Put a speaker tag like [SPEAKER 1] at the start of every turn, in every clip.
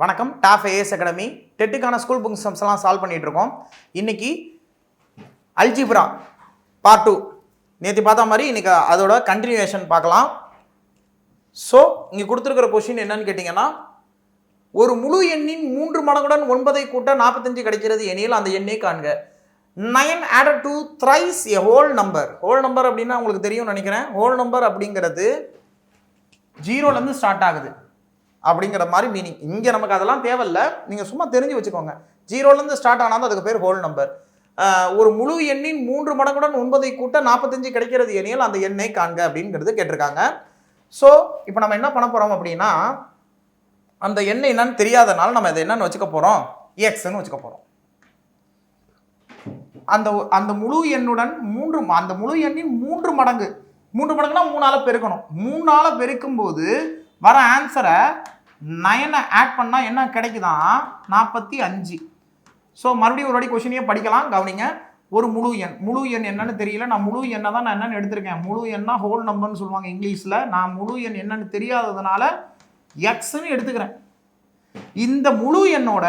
[SPEAKER 1] வணக்கம். Top IAS academy டெட்டுக்கான school book சம்ஸ்லாம் சால்வ் பண்ணிட்டு இருக்கோம். இன்னைக்கு அல்ஜிப்ரா பார்ட் 2 நேற்று பார்த்த மாதிரி இன்னைக்கு அதோட கண்டினியூஷன் பார்க்கலாம். ஸோ இங்கே கொடுத்துருக்கிற கொஸ்டின் என்னன்னு கேட்டிங்கன்னா, ஒரு முழு எண்ணின் 3 மடங்குடன் 9 கூட்ட 45 கிடைக்கிறது எனில் அந்த எண்ணை காண்க. 9 added to thrice a whole number. Whole number அப்படின்னா உங்களுக்கு தெரியும்னு நினைக்கிறேன். ஹோல் நம்பர் அப்படிங்கிறது 0லேருந்து ஸ்டார்ட் ஆகுது அப்படிங்கிற மாதிரி மீனிங். இங்கே நமக்கு அதெல்லாம் தேவையில்லை, நீங்கள் சும்மா தெரிஞ்சு வச்சுக்கோங்க. 0லேருந்து ஸ்டார்ட் ஆனால் அதுக்கு பேர் ஹோல் நம்பர். ஒரு முழு எண்ணின் 3 மடங்குடன் 9 கூட்ட 45 கிடைக்கிறது எனில் அந்த எண்ணை காண்க அப்படிங்கிறது கேட்டிருக்காங்க. ஸோ இப்போ நம்ம என்ன பண்ண போகிறோம் அப்படின்னா, அந்த எண்ணெய் என்னன்னு தெரியாதனால நம்ம அதை என்னன்னு வச்சுக்க போகிறோம், எக்ஸ்ன்னு வச்சுக்க போகிறோம். அந்த முழு எண்ணுடன் அந்த முழு எண்ணின் 3 மடங்கு, 3 மடங்குனா 3ஆல் பெருக்கணும். 3ஆல் பெருக்கும் போது வர ஆன்சரை 9 ஆட் பண்ணால் என்ன கிடைக்குதான், 45. ஸோ மறுபடியும் ஒரு வாட்டி கொஸ்டினையே படிக்கலாம், கவனிங்க. ஒரு முழு எண் என்னன்னு தெரியல, நான் முழு எண்ணை தான் நான் என்னன்னு எடுத்திருக்கேன். முழு எண்ணா ஹோல் நம்பர்னு சொல்லுவாங்க இங்கிலீஷில். நான் முழு எண் என்னன்னு தெரியாததுனால எக்ஸ்ன்னு எடுத்துக்கிறேன். இந்த முழு எண்ணோட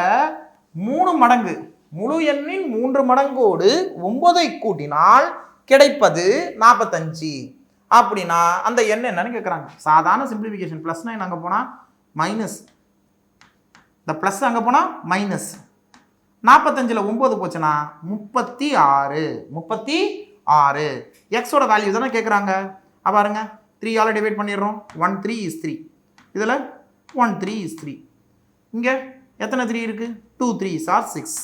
[SPEAKER 1] 3 மடங்கு, முழு எண்ணின் 3 மடங்கோடு 9 கூட்டினால் கிடைப்பது 45. அப்படின்னா அந்த எண் என்னன்னு கேட்குறாங்க. சாதாரண சிம்பிளிஃபிகேஷன். ப்ளஸ் 9 அங்கே போனால் மைனஸ், இந்த ப்ளஸ் அங்கே போனால் மைனஸ். 45ல் 9 போச்சுன்னா 36. எக்ஸோட வேல்யூ தானே கேட்குறாங்க. பாருங்க, 3ஆல் டிவைட் பண்ணிடுறோம். 1 3 is 3. இதில் 1 3 is 3. இங்கே எத்தனை 3 இருக்குது, 2 3s are 6.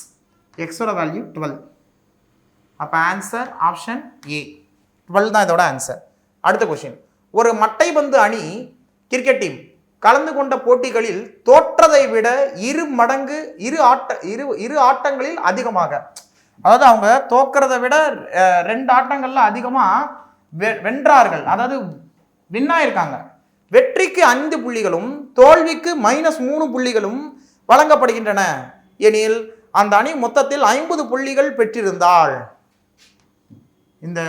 [SPEAKER 1] எக்ஸோட வேல்யூ 12. அப்போ ஆன்சர் ஆப்ஷன் ஏ, 12 தான் இதோட ஆன்சர். அடுத்த கொஸ்டின். ஒரு மட்டைப்பந்து அணி கிரிக்கெட் டீம் கலந்து கொண்ட போட்டிகளில் தோற்றதை விட 2 மடங்கு இரு ஆட்டங்களில் அதிகமாக, அதாவது அவங்க தோக்கிறத விட 2 ஆட்டங்கள்ல அதிகமாக வென்றார்கள், அதாவது வின் ஆயிருக்காங்க. வெற்றிக்கு 5 புள்ளிகளும் தோல்விக்கு -3 புள்ளிகளும் வழங்கப்படுகின்றன எனில் அந்த அணி மொத்தத்தில் 50 புள்ளிகள் பெற்றிருந்தால். இந்த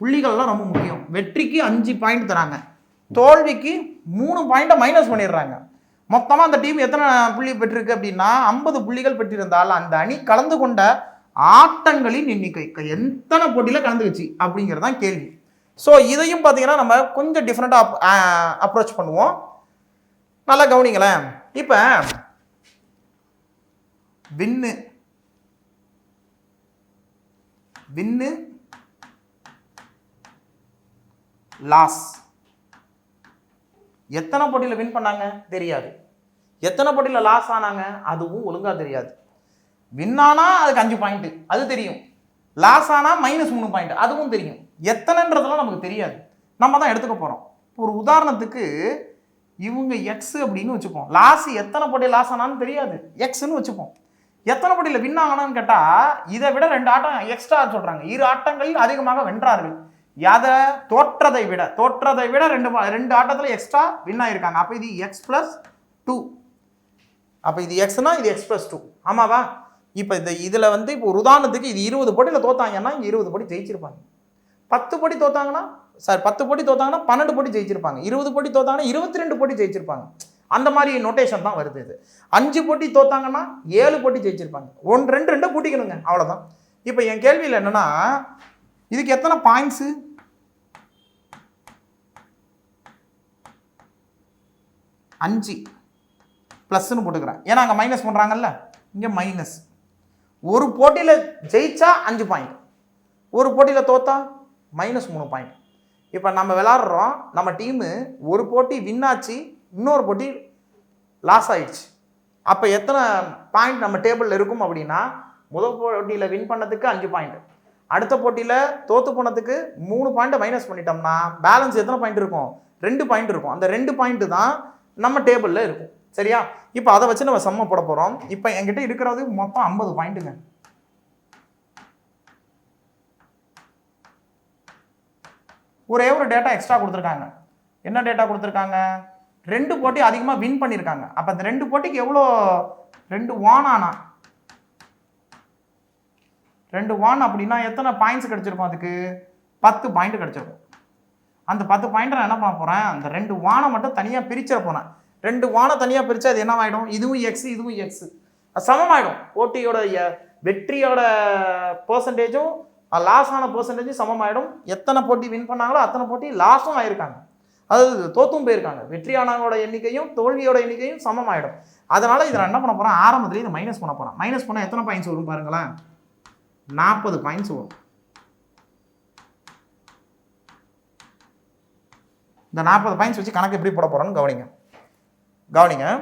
[SPEAKER 1] புள்ளிகள்லாம் ரொம்ப முக்கியம். வெற்றிக்கு 5 பாயிண்ட் தராங்க, தோல்விக்கு 3 பாயிண்ட்டை மைனஸ் பண்ணிடுறாங்க. மொத்தமாக அந்த டீம் எத்தனை புள்ளி பெற்றிருக்கு அப்படின்னா 50 புள்ளிகள் பெற்றிருந்தால் அந்த அணி கலந்து கொண்ட ஆட்டங்களின் எண்ணிக்கை, எத்தனை போட்டியில் கலந்துக்குச்சு அப்படிங்கிறது தான் கேள்வி. ஸோ இதையும் பார்த்தீங்கன்னா நம்ம கொஞ்சம் டிஃப்ரெண்ட்டாக அப்ரோச் பண்ணுவோம். நல்லா கவனிங்களேன். இப்போ வின்னு லாஸ், எத்தனை போட்டியில் வின் பண்ணாங்க தெரியாது, எத்தனை போட்டியில் லாஸ் ஆனாங்க அதுவும் ஒழுங்காக தெரியாது. வின் ஆனால் அதுக்கு 5 பாயிண்ட் அது தெரியும், லாஸ் ஆனால் -3 பாயிண்ட் அதுவும் தெரியும். எத்தனைன்றதெல்லாம் நமக்கு தெரியாது, நம்ம தான் எடுத்துக்க போகிறோம். ஒரு உதாரணத்துக்கு இவங்க எக்ஸ் அப்படின்னு வச்சுப்போம். லாஸ் எத்தனை போட்டியில் லாஸ் ஆனான்னு தெரியாது, எக்ஸ்ன்னு வச்சுப்போம். எத்தனை போட்டியில் வின் ஆகணும்னு கேட்டால் இதை விட 2 ஆட்டம் எக்ஸ்ட்ரா சொல்கிறாங்க. 2 ஆட்டங்களில் அதிகமாக வென்றார்கள். அதை தோற்றதை விட 2 ஆட்டத்தில் எக்ஸ்ட்ரா வின் ஆகிருக்காங்க. அப்போ இது x+2. அப்போ இது எக்ஸ்னா இது x+2, ஆமாவா? இப்போ இதில் இப்போ ஒரு உதாரணத்துக்கு இது 20 போட்டியில் தோத்தாங்கன்னா இங்கே 20 போட்டி ஜெயிச்சிருப்பாங்க. 10 போட்டி தோத்தாங்கன்னா 10 போட்டி தோத்தாங்கன்னா 12 போட்டி ஜெயிச்சிருப்பாங்க. 20 போட்டி தோத்தாங்கன்னா 22 போட்டி ஜெயிச்சிருப்பாங்க. அந்த மாதிரி நோட்டேஷன் தான் வருது. இது 5 போட்டி தோத்தாங்கன்னா 7 போட்டி ஜெயிச்சிருப்பாங்க. 1 2 கூட்டிக்கணுங்க, அவ்வளோதான். இப்போ என் கேள்வியில் என்னன்னா, இதுக்கு எத்தனை பாயிண்ட்ஸு, 5 ப்ளஸ்ன்னு போட்டுக்கிறேன். ஏன்னா அங்கே மைனஸ் பண்ணுறாங்கல்ல, இங்கே மைனஸ். ஒரு போட்டியில் ஜெயிச்சா 5 பாயிண்ட், ஒரு போட்டியில் தோத்தா -3 பாயிண்ட். இப்போ நம்ம விளாட்றோம், நம்ம டீமு ஒரு போட்டி வின் ஆச்சு, இன்னொரு போட்டி லாஸ் ஆயிடுச்சு. அப்போ எத்தனை பாயிண்ட் நம்ம டேபிளில் இருக்கும் அப்படின்னா, முதல் போட்டியில் வின் பண்ணதுக்கு 5 பாயிண்ட், அடுத்த போட்டியில் தோத்து போனதுக்கு 3 பாயிண்ட்டை மைனஸ் பண்ணிட்டோம்னா பேலன்ஸ் எத்தனை பாயிண்ட் இருக்கும், 2 பாயிண்ட் இருக்கும். அந்த 2 பாயிண்ட் தான் நம்ம டேபிளில் இருக்கும். சரியா? இப்போ அதை வச்சு நம்ம சம்ம போட போகிறோம். இப்போ என்கிட்ட இருக்கிறது மொத்தம் 50 பாயிண்ட்டுங்க. ஒரே ஒரு டேட்டா எக்ஸ்ட்ரா கொடுத்துருக்காங்க. என்ன டேட்டா கொடுத்துருக்காங்க, 2 போட்டி அதிகமாக வின் பண்ணியிருக்காங்க. அப்போ அந்த 2 போட்டிக்கு எவ்வளோ, 2 வான் அப்படின்னா எத்தனை பாயிண்ட்ஸ் கிடச்சிருக்கும், அதுக்கு 10 பாயிண்ட் கிடச்சிருக்கும். அந்த 10 பாயிண்ட்டை நான் என்ன பண்ண போகிறேன், அந்த 2 வானை மட்டும் தனியாக பிரிச்சிட போகிறேன். 2 வானை தனியாக பிரித்தா அது என்னவாயிடும்? இதுவும் எக்ஸ் இதுவும் எக்ஸ், சமமாயிடும். போட்டியோட வெற்றியோட பெர்சன்டேஜும் லாஸ் ஆன பெர்சன்டேஜும் சமமாயிடும். எத்தனை போட்டி வின் பண்ணாங்களோ அத்தனை போட்டி லாஸும் ஆயிருக்காங்க, அதாவது தோத்தும் போயிருக்காங்க. வெற்றியானவங்களோட எண்ணிக்கையும் தோல்வியோட எண்ணிக்கையும் சமமாயிடும். அதனால இதில் என்ன பண்ண போகிறோம்? ஆரம்பத்துலேயே இதை மைனஸ் பண்ண போகிறோம். மைனஸ் பண்ணால் எத்தனை பாயிண்ட்ஸ் வரும் பாருங்களேன்? 40 பாயிண்ட்ஸ் வரும். இந்த 40 பாயிண்ட்ஸ் வச்சு கணக்கு எப்படி போட போகிறோன்னு கவனிங்க.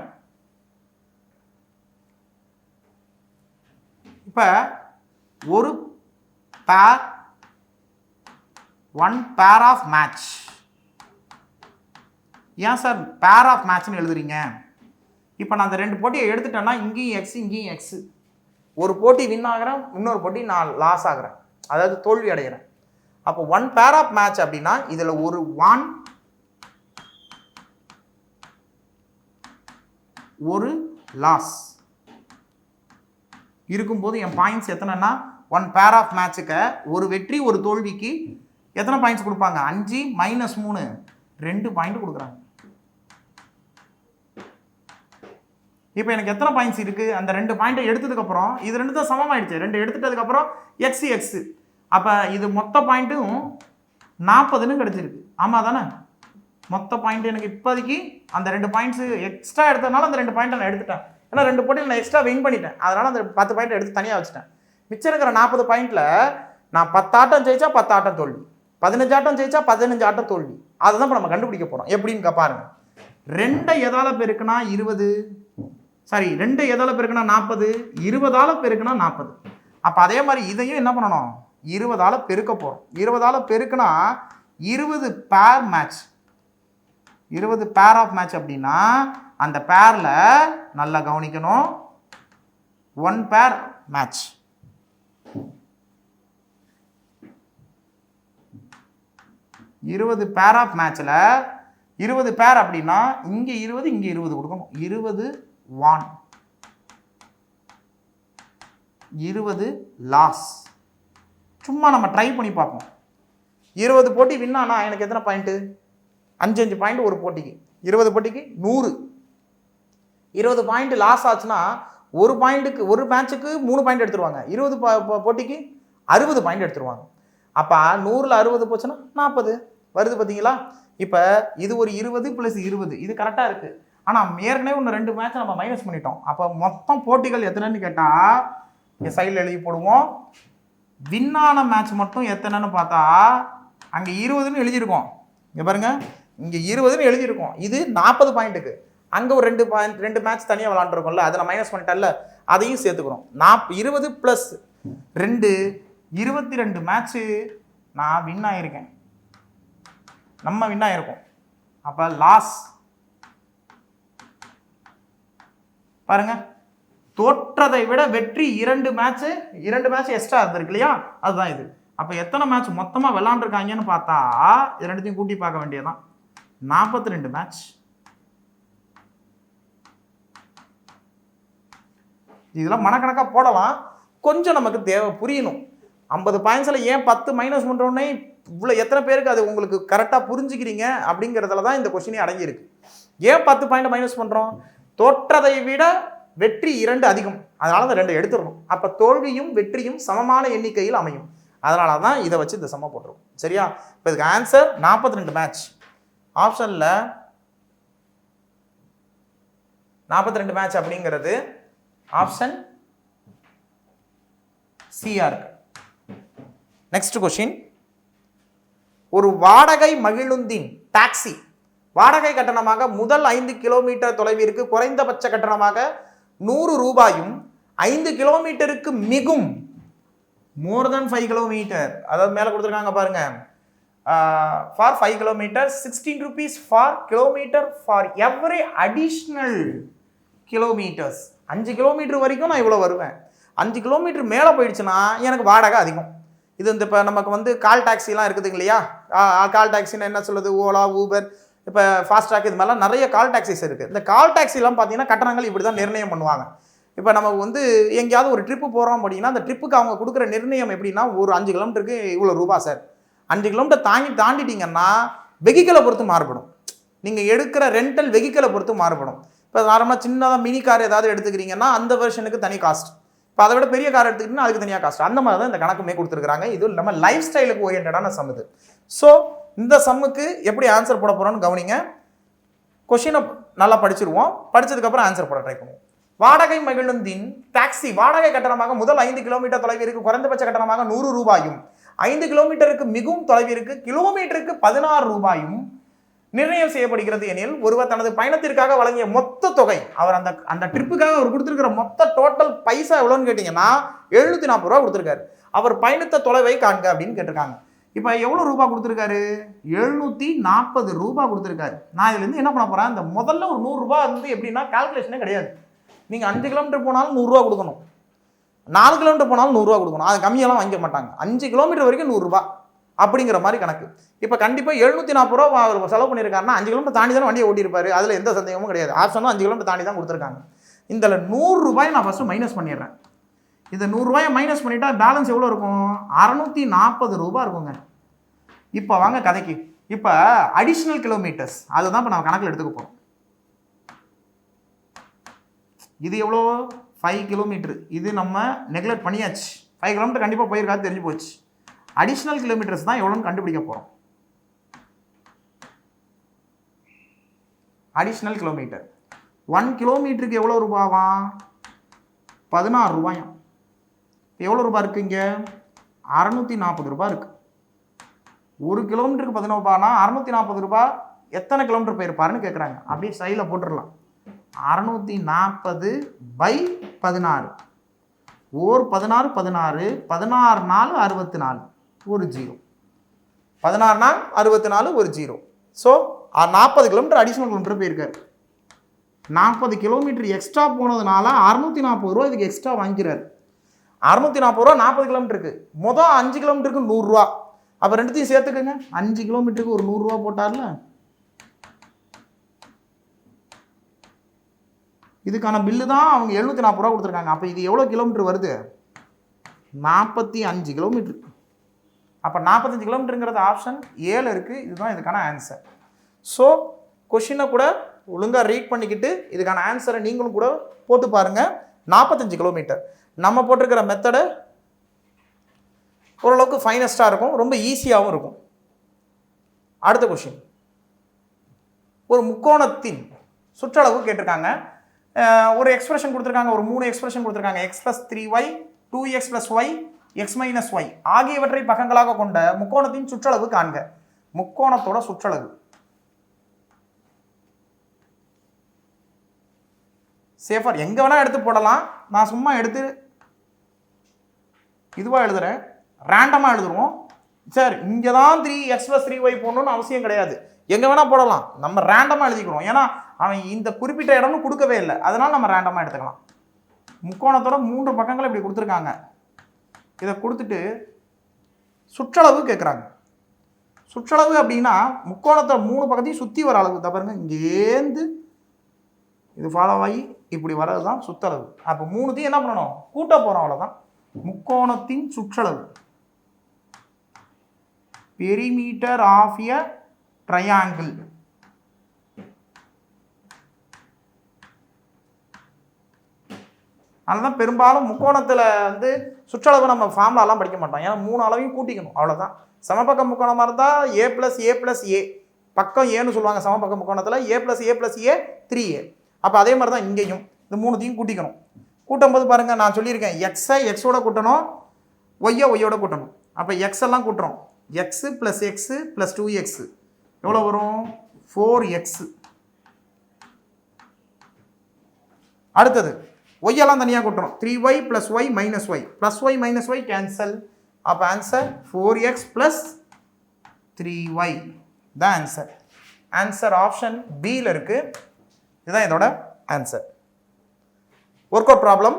[SPEAKER 1] இப்போ ஒரு பேர், ஒன் பேர் ஆஃப் மேட்ச். ஏன் சார் பேர் ஆஃப் மேட்ச்னு எழுதுறீங்க? இப்போ நான் அந்த 2 போட்டியை எடுத்துட்டேன்னா இங்கேயும் எக்ஸ் இங்கேயும் எக்ஸ், ஒரு போட்டி வின் ஆகிறேன், இன்னொரு போட்டி நான் லாஸ் ஆகிறேன், அதாவது தோல்வி அடைகிறேன். அப்போ ஒன் பேர் ஆஃப் மேட்ச் அப்படின்னா இதில் ஒரு ஒன் ஒரு லாஸ் இருக்கும்போது என் பாயிண்ட்ஸ் எத்தனைன்னா, ஒன் பேர் ஆஃப் மேட்சுக்கு ஒரு வெற்றி ஒரு தோல்விக்கு எத்தனை பாயிண்ட்ஸ் கொடுப்பாங்க? 5 - 3 2 பாயிண்ட் கொடுக்குறாங்க. இப்போ எனக்கு எத்தனை பாயிண்ட்ஸ் இருக்குது? அந்த 2 பாயிண்ட்டை எடுத்ததுக்கப்புறம் இது 2 தான் சமமாயிடுச்சு. 2 எடுத்துட்டதுக்கப்புறம் எக்ஸ் எக்ஸ், அப்போ இது மொத்த பாயிண்ட்டும் 40ன்னு கிடச்சிருக்கு. ஆமாம் தானே? மொத்த பாயிண்ட் எனக்கு இப்போதைக்கு அந்த 2 பாயிண்ட்ஸு எக்ஸ்ட்ரா எடுத்ததுனால அந்த 2 பாயிண்ட்டை நான் எடுத்துட்டேன். ஏன்னா 2 போட்டியில் நான் எக்ஸ்ட்ரா வின் பண்ணிட்டேன், அதனால் அந்த 10 பாயிண்ட் எடுத்து தனியாக வச்சுட்டேன். மிச்சம் இருக்கிற 40 பாயிண்ட்டில் நான் 10 ஆட்டம் ஜெயிச்சா 10 ஆட்டம் தோல்வி, 15 ஆட்டம் ஜெயிச்சா 15 ஆட்டம் தோல்வி. அதை தான் இப்போ நம்ம கண்டுபிடிக்க போகிறோம். எப்படின்னு பாருங்க. 2 எதால் பெருக்குனா 20, சாரி 2 எதால் பெருக்குனா 40, 20ஆல் பெருக்குனா 40. அப்போ அதே மாதிரி இதையும் என்ன பண்ணணும்? 20ஆல் பெருக்க போகிறோம். 20ஆல் பெருக்குனா 20 பேர் மேட்ச், 20 பேர் ஆஃப் மேட்ச். அப்படின்னா அந்த பேரில் நல்லா கவனிக்கணும், 1 பேர் மேட்ச். இருபது பேர் ஆஃப் மேட்ச்சில் 20 பேர் அப்படின்னா இங்கே 20 இங்கே 20 கொடுக்கணும். 20 வான், 20 லாஸ். சும்மா நம்ம ட்ரை பண்ணி பார்ப்போம். 20 போட்டி வின் ஆனால் எனக்கு எத்தனை பாயிண்ட்டு? 5 பாயிண்ட் ஒரு போட்டிக்கு. 20 போட்டிக்கு 100. 20 பாயிண்ட் லாஸ் ஆச்சுன்னா ஒரு பாயிண்ட்டுக்கு, ஒரு மேட்சுக்கு 3 பாயிண்ட் எடுத்துருவாங்க. 20 போட்டிக்கு 60 பாயிண்ட் எடுத்துருவாங்க. அப்போ 100ல் 60 போச்சுன்னா 40 வருது. பார்த்தீங்களா? இப்போ இது ஒரு 20 + 20, இது கரெக்டாக இருக்குது. ஆனால் ஏற்கனவே ஒன்று 2 மேட்ச் நம்ம மைனஸ் பண்ணிட்டோம். அப்போ மொத்தம் போட்டிகள் எத்தனைன்னு கேட்டால் இங்கே சைடில் எழுதி போடுவோம். வின்னான மேட்ச் மட்டும் எத்தனைன்னு பார்த்தா அங்கே 20ன்னு எழுதியிருக்கோம். இங்கே பாருங்கள், இங்கே 20ன்னு எழுதியிருக்கோம். இது 40 பாயிண்ட்டுக்கு. அங்கே ஒரு 2 மேட்ச் தனியாக விளாண்டுருக்கோம்ல, அதை நான் மைனஸ் பண்ணிட்டேன்ல, அதையும் சேர்த்துக்கிறோம். 20 + 2 22 மேட்ச்சு நான் வின் ஆகியிருக்கேன், நம்ம வின் ஆகிருக்கோம். அப்போ லாஸ் பாருங்க, தோற்றதை விட வெற்றி 2 மேட்ச் எக்ஸ்ட்ரா இருந்திருக்கு இல்லையா? அதுதான் இது. அப்போ எத்தனை மேட்ச் மொத்தமாக விளாண்டுருக்காங்கன்னு பார்த்தா இது 2த்தையும் கூட்டி பார்க்க வேண்டியதான். 42 மேட்ச். இதெல்லாம் மனக்கணக்காக போடலாம், கொஞ்சம் நமக்கு தேவை புரியணும். 50 பாயிண்ட்ஸில் ஏன் 10 மைனஸ் பண்ணுறோன்னே இவ்வளோ எத்தனை பேருக்கு அது உங்களுக்கு கரெக்டாக புரிஞ்சுக்கிறீங்க அப்படிங்கிறதுல தான் இந்த கொஸ்டினே அடங்கியிருக்கு. ஏன் 10 பாயிண்ட் மைனஸ் பண்ணுறோம்? தோற்றதை விட வெற்றி 2 அதிகம், அதனால தான் 2 எடுத்துடணும். அப்போ தோல்வியும் வெற்றியும் சமமான எண்ணிக்கையில் அமையும். அதனால தான் இதை வச்சு இந்த சம போட்டுருவோம். சரியா? இப்போ இதுக்கு ஆன்சர் 42 மேட்ச். ஆப்ஷனில் 42 மேட்ச் அப்படிங்கிறது ஆப்ஷன் சியா இருக்கு. Next question. ஒரு வாடகை மகிழுந்தின் டாக்ஸி வாடகை கட்டணமாக முதல் 5 கிலோமீட்டர் தொலைவிற்கு குறைந்தபட்ச கட்டணமாக 100 ரூபாயும் 5 கிலோமீட்டருக்கு மிகும் மோர் தென் 5 கிலோமீட்டர், அதாவது மேலே கொடுத்துருக்காங்க பாருங்க, for 5 kilometre 16 rupees for kilometre for every additional kilometres. 5 kilometre வரைக்கும் நான் இவ்வளோ வருவேன். 5 கிலோமீட்டர் மேலே போயிடுச்சுன்னா எனக்கு வாடகை அதிகம். இது இந்த இப்போ நமக்கு வந்து கால் டாக்ஸிலாம் இருக்குதுங்க இல்லையா? கால் டாக்ஸின்னு என்ன சொல்லுது? ஓலா, ஊபர், இப்போ ஃபாஸ்ட்ராக், இது மாதிரிலாம் நிறைய கால் டாக்ஸிஸ் இருக்குது. இந்த கால் டாக்ஸிலாம் பார்த்தீங்கன்னா கட்டணங்கள் இப்படி தான் நிர்ணயம் பண்ணுவாங்க. இப்போ நமக்கு வந்து எங்கேயாவது ஒரு ட்ரிப்பு போகிறோம் அப்படின்னா அந்த ட்ரிப்புக்கு அவங்க கொடுக்குற நிர்ணயம் எப்படின்னா, ஒரு 5 கிலோமீட்டருக்கு இவ்வளோ ரூபா சார். 5 கிலோமீட்டர் தாண்டிட்டீங்கன்னா வெஹிக்கிளை பொறுத்து மாறுபடும். நீங்கள் எடுக்கிற ரெண்டல் வெஹிக்கிளை பொறுத்து மாறுபடும். இப்போ நார்மலாக சின்னதாக மினி கார் ஏதாவது எடுத்துக்கிறீங்கன்னா அந்த வெர்ஷனுக்கு தனி காஸ்ட். இப்போ அதை விட பெரிய கார் எடுத்துக்கிட்டிங்கன்னா அதுக்கு தனியாக காஸ்ட். அந்த மாதிரி தான் இந்த கணக்குமே கொடுத்துருக்காங்க. இது இல்லாமல் லைஃப் ஸ்டைலுக்கு ஓரியன்டான சம் இது. ஸோ இந்த சம்முக்கு எப்படி ஆன்சர் போட போகிறோன்னு கவனிங்க. கொஷினை நல்லா படிச்சிருவோம். படித்ததுக்கப்புறம் ஆன்சர் போட ட்ரை பண்ணுவோம். வாடகை மகிழுந்தின் டாக்ஸி வாடகை கட்டணமாக முதல் 5 கிலோமீட்டர் தொலைவிற்கு குறைந்தபட்ச கட்டணமாக 100 ரூபாயும் 5 கிலோமீட்டருக்கு மிகவும் தொலைவிற்கு கிலோமீட்டருக்கு 16 ரூபாயும் நிர்ணயம் செய்யப்படுகிறது எனில் ஒருவர் தனது பயணத்திற்காக வழங்கிய மொத்த தொகை, அவர் அந்த ட்ரிப்புக்காக அவர் கொடுத்துருக்கிற மொத்த டோட்டல் பைசா எவ்வளோன்னு கேட்டிங்கன்னா 740 ரூபா கொடுத்துருக்காரு. அவர் பயணித்த தொலைவை காண்க அப்படின்னு கேட்டிருக்காங்க. இப்போ எவ்வளோ ரூபா கொடுத்துருக்காரு? 740 ரூபா கொடுத்துருக்காரு. நான் இதுலேருந்து என்ன பண்ண போகிறேன், இந்த முதல்ல ஒரு 100 ரூபா வந்து எப்படின்னா கால்குலேஷனே கிடையாது. நீங்கள் 5 கிலோமீட்டர் போனாலும் 100 ரூபா கொடுக்கணும், 4 கிலோமீட்டர் போனாலும் 100 ரூபா கொடுக்கணும். அது கம்மியெல்லாம் வாங்கிக்க மாட்டாங்க. 5 கிலோமீட்டர் வரைக்கும் 100 ரூபா அப்படிங்கிற மாதிரி கணக்கு. இப்போ கண்டிப்பாக 740 ரூபா அவர் செலவு பண்ணியிருக்காருன்னா 5 கிலோமீட்டர் தாண்டி தானே வண்டியை ஓட்டியிருப்பாரு. அதில் எந்த சந்தேகமும் கிடையாது. ஆப்ஷனும் 5 கிலோமீட்டர் தாண்டி தான் கொடுத்துருக்காங்க. இதில் 100 ரூபாயை நான் ஃபஸ்ட்டு மைனஸ் பண்ணிடுறேன். இந்த 100 ரூபாயை மைனஸ் பண்ணிட்டா பேலன்ஸ் எவ்வளோ இருக்கும்? 640 ரூபா இருக்குங்க. இப்போ வாங்க கதைக்கு. இப்போ அடிஷ்னல் கிலோமீட்டர்ஸ் அதுதான் இப்போ நம்ம கணக்கில் எடுத்துக்க போகிறோம். இது எவ்வளோ? 5 கிலோமீட்டர். இது நம்ம நெக்லெக்ட் பண்ணியாச்சு. 5 கிலோமீட்டர் கண்டிப்பாக போயிருக்காது, தெரிஞ்சு போச்சு. அடிஷ்னல் கிலோமீட்டர்ஸ் தான் எவ்வளோன்னு கண்டுபிடிக்க போகிறோம். அடிஷ்னல் கிலோமீட்டர் 1 கிலோமீட்டருக்கு எவ்வளோ ரூபாவா? 16 ரூபாயாம். எவ்வளோ ரூபா இருக்குது இங்கே? 640 ரூபா இருக்குது. 1 கிலோமீட்டருக்கு 16 ரூபானா 640 ரூபா எத்தனை கிலோமீட்டர் போயிருப்பாருன்னு கேட்குறாங்க. அப்படியே சைடில் போட்டுடலாம். 640/16 ஓர் 16 16 16 நாள் 64 ஒரு 0 16 நாள் 64 ஒரு 0. ஸோ 40 கிலோமீட்டர் அடிஷ்னல் கிலோமீட்டர் போயிருக்காரு. 40 கிலோமீட்டர் எக்ஸ்ட்ரா போனதுனால 640 ரூபா இதுக்கு எக்ஸ்ட்ரா வாங்கிக்கிறாரு. 640 ரூபா 40 கிலோமீட்டருக்கு. மொதல் 5 கிலோமீட்டருக்கு 100 ரூபா. அப்போ ரெண்டுத்தையும் சேர்த்துக்குங்க. 5 கிலோமீட்டருக்கு ஒரு 100 ரூபா போட்டார்ல, இதுக்கான பில்லு தான் அவங்க 740 ரூபா கொடுத்துருக்காங்க. அப்போ இது எவ்வளோ கிலோமீட்டர் வருது? 45 கிலோமீட்டர். அப்போ 45 கிலோமீட்டருங்கிறது ஆப்ஷன் 7 இருக்குது. இதுதான் இதுக்கான ஆன்சர். ஸோ கொஷினை கூட ஒழுங்காக ரீட் பண்ணிக்கிட்டு இதுக்கான ஆன்சரை நீங்களும் கூட போட்டு பாருங்கள். 45 கிலோமீட்டர் நம்ம போட்டிருக்கிற மெத்தடை ஓரளவுக்கு ஃபைனஸ்ட்டாக இருக்கும், ரொம்ப ஈஸியாகவும் இருக்கும். அடுத்த கொஷின், ஒரு முக்கோணத்தின் சுற்றளவு கேட்டிருக்காங்க. ஒரு எக்ஸ்பிரஷன் கொடுத்துருக்காங்க, ஒரு 3 எக்ஸ்பிரஷன் கொடுத்துருக்காங்க. x + 3y 2x + y x - y ஆகியவற்றை பக்கங்களாக கொண்ட முக்கோணத்தின் சுற்றளவு காண்க. முக்கோணத்தோட சுற்றளவு சேஃபர் எங்கே வேணால் எடுத்து போடலாம். நான் சும்மா எடுத்து இதுவாக எழுதுகிறேன், ரேண்டமாக எழுதுருவோம். சார் இங்கே தான் 3x + 3y போடணும்னு அவசியம் கிடையாது, எங்கே வேணால் போடலாம். நம்ம ரேண்டமாக எழுதிக்கிறோம். ஏன்னா அவன் இந்த குறிப்பிட்ட இடம்னு கொடுக்கவே இல்லை, அதனால் நம்ம ரேண்டமாக எடுத்துக்கலாம். முக்கோணத்தோட 3 பக்கங்கள் இப்படி கொடுத்துருக்காங்க. இதை கொடுத்துட்டு சுற்றளவு கேட்குறாங்க. சுற்றளவு அப்படின்னா முக்கோணத்தை 3 பக்கத்தையும் சுற்றி வர அளவு தான் பாருங்க. இங்கேருந்து இது ஃபாலோ ஆகி இப்படி வர்றது தான் சுற்றளவு. அப்போ 3த்தையும் என்ன பண்ணணும்? கூட்ட போகிறோம், அவ்வளோதான். முக்கோணத்தின் சுற்றளவு பெரிமீட்டர் ஆஃப் எ ட்ரையாங்கிள். அதனால பெரும்பாலும் முக்கோணத்தில் வந்து சுற்றளவு நம்ம ஃபார்முலாலாம் படிக்க மாட்டோம். ஏன்னா 3 அளவையும் கூட்டிக்கணும், அவ்வளோதான். சமபக்க முக்கோணமாக இருந்தால் a + a + a பக்கம் ஏன்னு சொல்லுவாங்க. சமபக்க முக்கோணத்தில் a + a + a 3a. அப்போ அதே மாதிரி தான் இங்கேயும் இந்த 3த்தையும் கூட்டிக்கணும். கூட்டும்போது பாருங்கள், நான் சொல்லியிருக்கேன் எக்ஸை எக்ஸோட கூட்டணும், ஒய்யை ஒய்யோட கூட்டணும். அப்போ எக்ஸ் எல்லாம் கூட்டுறோம். எக்ஸு + எக்ஸு + 2x எவ்வளோ வரும்? 4x. அடுத்தது ஒய்யெல்லாம் தனியாக கூட்டுறோம். 3y + y - y + y - y cancel. அப்போ ஆன்சர் 4x + 3y தான் ஆன்சர். ஆன்சர் ஆப்ஷன் பியில் இருக்குது. இதுதான் இதோட answer. Work out problem.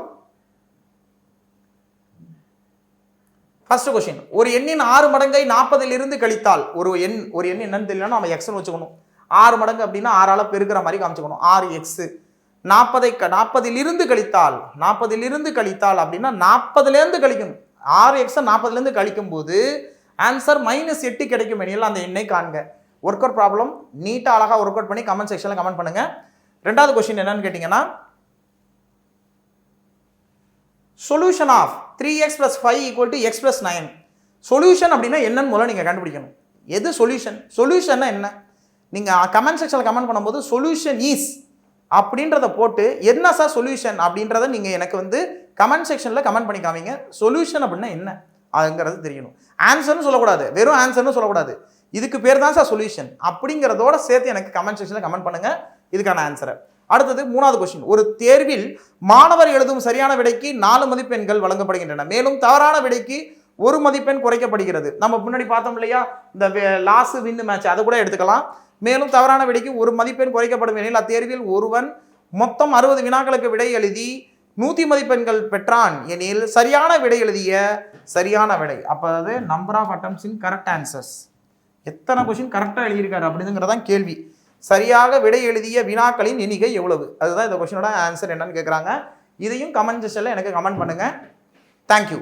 [SPEAKER 1] First question, ஒரு எண்ணின் 6 மடங்கை 40 கழித்தால், ஒரு எண் என்னன்னு தெரியலன்னா நம்ம எக்ஸ்னு வச்சுக்கணும். 6 மடங்கு அப்படின்னா 6ஆல் பெருக்கிற மாதிரி காமிச்சுக்கணும். 6x 40 கழித்தால் 40 கழித்தால் அப்படின்னா 40 கழிக்கணும். 6x 40 கழிக்கும் போது ஆன்சர் -8 கிடைக்கும் எனில் அந்த எண்ணை காண்க. ஒர்க் அவுட் ப்ராப்ளம் நீட்டாக அழகாக ஒர்க் அவுட் பண்ணி கமெண்ட் செக்ஷனில் கமெண்ட் பண்ணுங்கள். ரெண்டாவது கொஸ்டின் என்னன்னு கேட்டிங்கன்னா, solution of 3x + 5 = x + 9. Solution அப்படின்னா என்னன்னு முதல்ல நீங்கள் கண்டுபிடிக்கணும். எது சொல்யூஷன்? சொல்யூஷன்னா என்ன? நீங்கள் கமெண்ட் செக்ஷனில் கமெண்ட் பண்ணும்போது சொல்யூஷன் ஈஸ் அப்படின்றத போட்டு என்ன சார் சொல்யூஷன் அப்படின்றத நீங்கள் எனக்கு வந்து கமெண்ட் செக்ஷனில் கமெண்ட் பண்ணி காமிங்க. சொல்யூஷன் அப்படின்னா என்ன அதுங்கிறது தெரியணும். ஆன்சர்னு சொல்லக்கூடாது, வெறும் ஆன்சர்னு சொல்லக்கூடாது, இதுக்கு பேர் தான் சார் சொல்யூஷன் அப்படிங்கிறதோட சேர்த்து எனக்கு கமெண்ட் செக்ஷனில் கமெண்ட் பண்ணுங்கள் இதுக்கான ஆன்சரை. அடுத்தது மூணாவது கொஸ்டின், ஒரு தேர்வில் மாணவர் எழுதும் சரியான விடைக்கு 4 மதிப்பெண்கள் வழங்கப்படுகின்றன, மேலும் தவறான விடைக்கு 1 மதிப்பெண் குறைக்கப்படுகிறது. நம்ம முன்னாடி பார்த்தோம் இல்லையா, இந்த லாஸ் வின் மேட்ச், அதை கூட எடுத்துக்கலாம். மேலும் தவறான விடைக்கு 1 மதிப்பெண் குறைக்கப்படும் எனில் அத்தேர்வில் ஒருவன் மொத்தம் 60 வினாக்களுக்கு விடை எழுதி 100 மதிப்பெண்கள் பெற்றான் எனில் சரியான விடை எழுதிய சரியான விடை, அப்போ அது number of attempts in correct answers, எத்தனை கொஸ்டின் கரெக்டாக எழுதியிருக்காரு அப்படிங்கிறதான் கேள்வி. சரியாக விடை எழுதிய வினாக்களின் எண்ணிக்கை எவ்வளவு, அதுதான் இந்த கொஸ்டினோட ஆன்சர் என்னன்னு கேட்குறாங்க. இதையும் கமெண்ட் செக்ஷனில் எனக்கு கமெண்ட் பண்ணுங்கள். தேங்க்யூ.